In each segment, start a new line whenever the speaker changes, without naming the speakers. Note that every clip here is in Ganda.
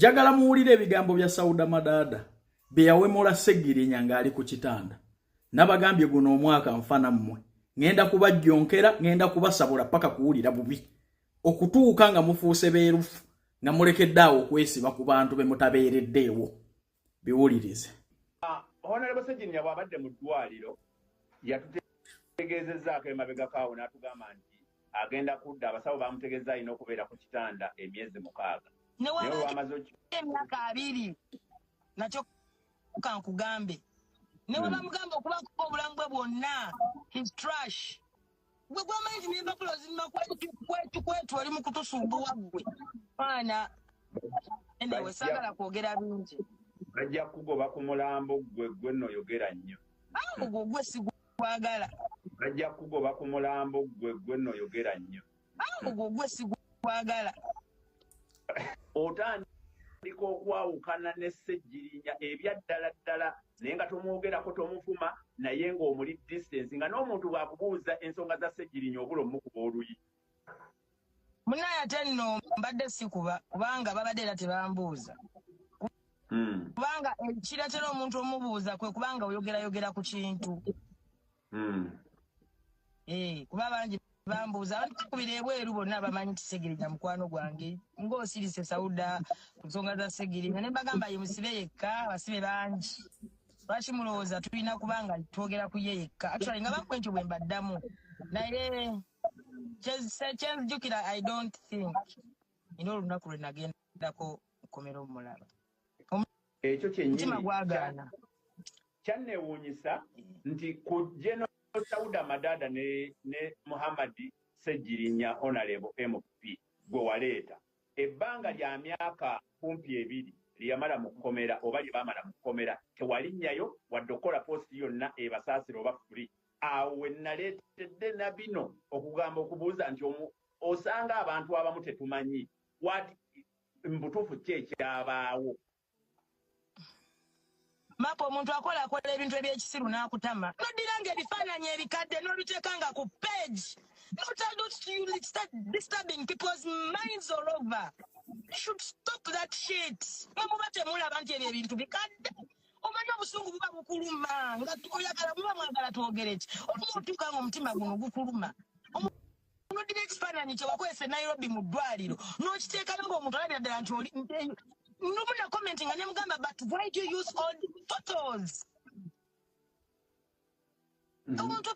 Jagala muwulire ebigambo bya Sauda Madada bye yawemola Ssegirinya ng'ali ku kitanda. Nabagambye guno omwaka nfana mmwe. Ngenda kubajjonkera, ngenda kubasabula paka kuwulira bubi. Okutuuka nga mufuuse beerufu, nga mulekeddaawo okwesiba ku bantu be mutabeereddeewo. Biwulirize.
Honorable Ssegirinya bw'abadde mu ddwaliro yatutegeezezzaako emabega kaawo n'atugamba nti agenda kudda, abasawo baamutegeeza alina okubeera ku kitanda emyezi 6.
Emyaka 2 nakyo kankugambe. Ne bamugamba okuba ku obulamu bwe bwonna his trash. Gwe gwamanyi nti n'empapula zirina kwetu oli mu kutusumbuwa ggwe. Baana anyway saagala kwogera bingi.
Bajja kugoba ku mulambo gwe nnoyogera nnyo.
Awo gwe sigwagala.
Bajja kugoba ku mulambo gwe nnoyogera nnyo.
Awo gwe sigwagala.
Otandika okwawukana ne Ssegirinya ebyaddala ddala naye nga tomwogerako tomufuma naye ng'omuli distance nga n'omuntu bw'akubuuza ensonga za Ssegirinya obula omukuba oluyi.
Munaye ate nno mbadde sikuba kubanga babadde era tebambuuza. Kubanga kiratera omuntu omubuuza kwe kubanga oyogera ku kintu. Kuba bangi bambuuza kubira ebweru bonna bamanyi nti Ssegirinya mukwano gwange ng'osirise Sauda ku nsonga za Ssegirinya ne bagamba ye musibe yekka basibe bangi. Lwaki mulowooza tulina kubanga twogera ku ye yekka actually nga bakwentyo bwe mbaddamu naye kyenzijukira I don't think ino olunaku lwe nagendako nkomera omulaba
ekyo kyennyini
gwagaana
kyanneewuunyisa nti ku General Sauda Madada ne Muhammad Ssegirinya Honorable MP gwe waleeta ebbanga lya myaka kumpi 2 liyamala mu kkomera oba lye baamala mu kkomera tewalinnyayo wadde okukola poosti yonna ebasaasira oba free. Awo we naleetedde na bino okugamba okubuuza nti osanga abantu abamu tetumanyi mbutuufu ki ekyabaawo.
Mapo omuntu akola ebintu eby'ekisiru n'akutama noddiranga ebifaananyi ebikadde n'obiteekanga ku page. You start disturbing people's minds all over. You should stop that shit. Muba temulaba nti ebyo ebintu bikadde. Omanyi obusungu buba bukuluma nga oyagala muba mwagala twogere ki. Omutuuka ng'omutima guno gukuluma. Onoddira ekifaananyi kye wakwese Nairobi mu ddwaliro n'okiteekayo ng'omuntu alabira ddala nti oli nomuna commenting nga nemugamba but why do you use all photos? Omuntu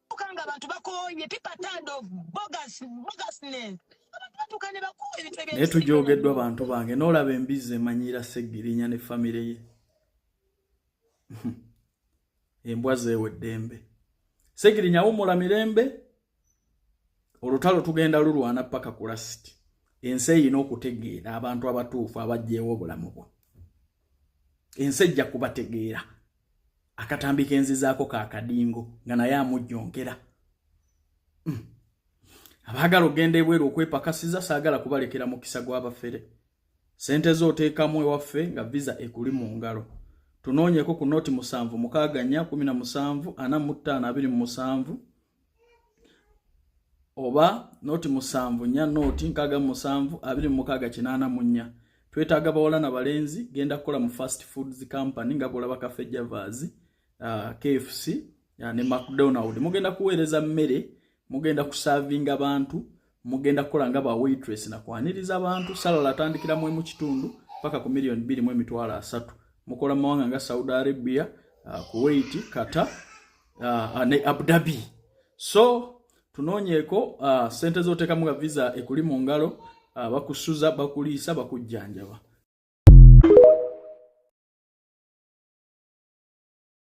tukanga abantu bakoye people turned of bogusness. Batukane bakoye ebintu ebyo.
Netujoogeddwa abantu bange n'olaba embizi emanyira Ssegirinya ne famire ye. Embwa zeeweddembe. Ssegirinya awummula mirembe olutalo tugenda lulwana paka ku lasiti. Ensi erina okutegeera abantu abatuufu abajjeewo obulamu bwo. Ensi ejja kubategeera. Akatambi kenzizaako kaakadingo nga naye amujjonkera. Abaagala ogenda ebweru okwepakasiza saagala kubalekera mukisa gw'abafere. Sente z'oteekamu ewaffe nga visa ekuli mu ngalo. Tunoonyeko ku noti 7 6 17 45 27 oba noti 7 4 noti 67 26 twetaaga bawala na balenzi genda kukola mu fast foods company nga bolaba Cafe Javas, KFC ne McDonald. Mugenda kuweereza mmere, mugenda kusavinga abantu, mugenda kukola nga ba waitress na kwaniriza abantu. Salala atandikira mu kitundu paka ku $2,300,000. Mukola mawanga nga Saudi Arabia, Kuwait, Qatar ne Abu Dhabi. So tunoonyeko sente z'oteekamu nga visa ekuli mu ngalo, bakusuza bakuliisa bakujjanjaba.